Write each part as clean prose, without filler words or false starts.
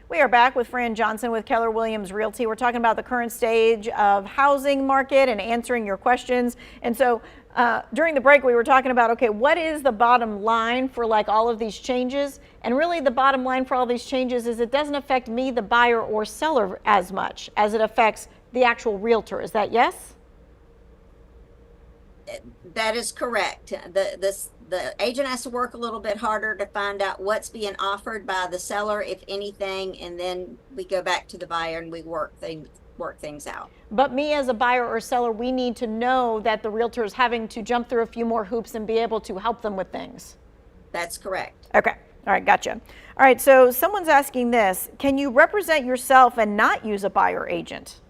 We are back with Fran Johnson with Keller Williams Realty. We're talking about the current stage of housing market and answering your questions. And so during the break, we were talking about, okay, what is the bottom line for like all of these changes? And really the bottom line for all these changes is it doesn't affect me, the buyer or seller, as much as it affects the actual realtor. Is that yes? That is correct. The agent has to work a little bit harder to find out what's being offered by the seller, if anything, and then we go back to the buyer and we work things out. But me as a buyer or seller, we need to know that the realtor is having to jump through a few more hoops and be able to help them with things. That's correct. Okay. All right. Gotcha. All right. So someone's asking this: can you represent yourself and not use a buyer agent?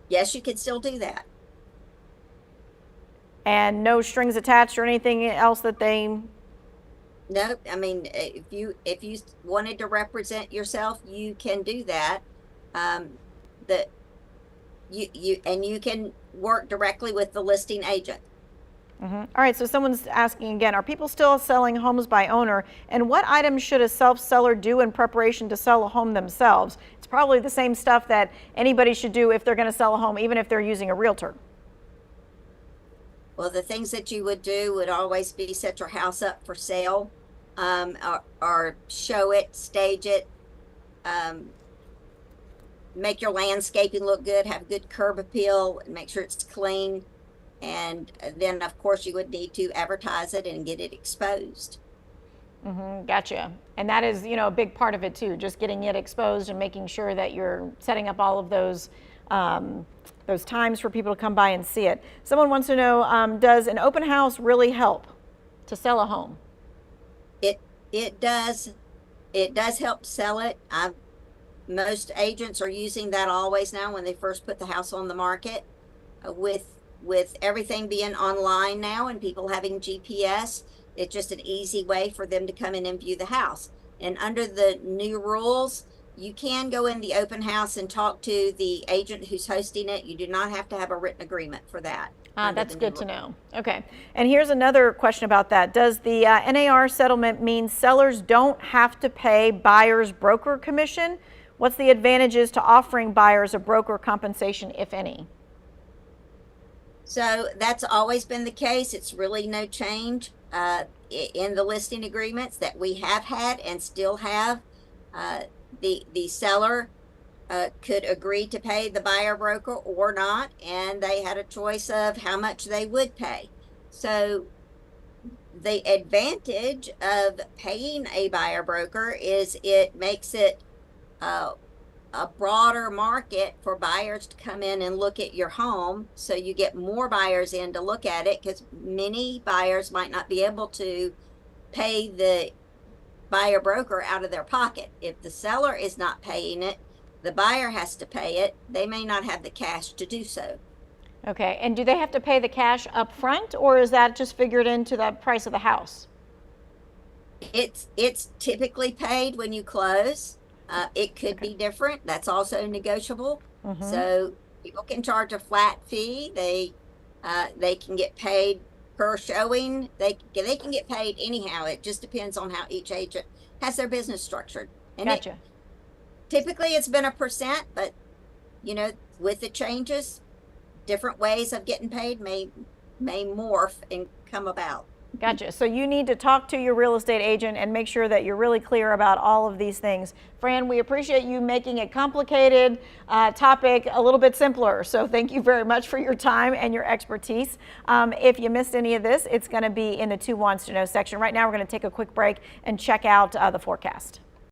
Yes, you can still do that. And no strings attached or anything else that they... No, I mean, if you wanted to represent yourself, you can do that. You can work directly with the listing agent. All right, so someone's asking again, are people still selling homes by owner? And what items should a self-seller do in preparation to sell a home themselves? It's probably the same stuff that anybody should do if they're going to sell a home, even if they're using a realtor. Well, the things that you would do would always be set your house up for sale, or show it, stage it, make your landscaping look good, have good curb appeal, make sure it's clean. And then, of course, you would need to advertise it and get it exposed. Gotcha. And that is, a big part of it too, just getting it exposed and making sure that you're setting up all of those times for people to come by and see it. Someone wants to know, does an open house really help to sell a home? It does help sell it. Most agents are using that always now when they first put the house on the market. With everything being online now and people having GPS, it's just an easy way for them to come in and view the house. And under the new rules, you can go in the open house and talk to the agent who's hosting it. You do not have to have a written agreement for that. That's good to know. Okay. And here's another question about that. Does the NAR settlement mean sellers don't have to pay buyers broker commission? What's the advantages to offering buyers a broker compensation, if any? So that's always been the case. It's really no change in the listing agreements that we have had and still have. The seller could agree to pay the buyer broker or not, and they had a choice of how much they would pay. So the advantage of paying a buyer broker is it makes it a broader market for buyers to come in and look at your home, so you get more buyers in to look at it, because many buyers might not be able to pay the buyer broker out of their pocket. If the seller is not paying it, the buyer has to pay it. They may not have the cash to do so. Okay, and do they have to pay the cash up front, or is that just figured into the price of the house? It's typically paid when you close. It could be different. That's also negotiable. So people can charge a flat fee. They can get paid per showing. They can get paid anyhow. It just depends on how each agent has their business structured. And gotcha. Typically it's been a percent, but with the changes, different ways of getting paid may morph and come about. Gotcha. So you need to talk to your real estate agent and make sure that you're really clear about all of these things. Fran, we appreciate you making a complicated topic a little bit simpler. So thank you very much for your time and your expertise. If you missed any of this, it's going to be in the Two Wants to Know section. Right now, we're going to take a quick break and check out the forecast.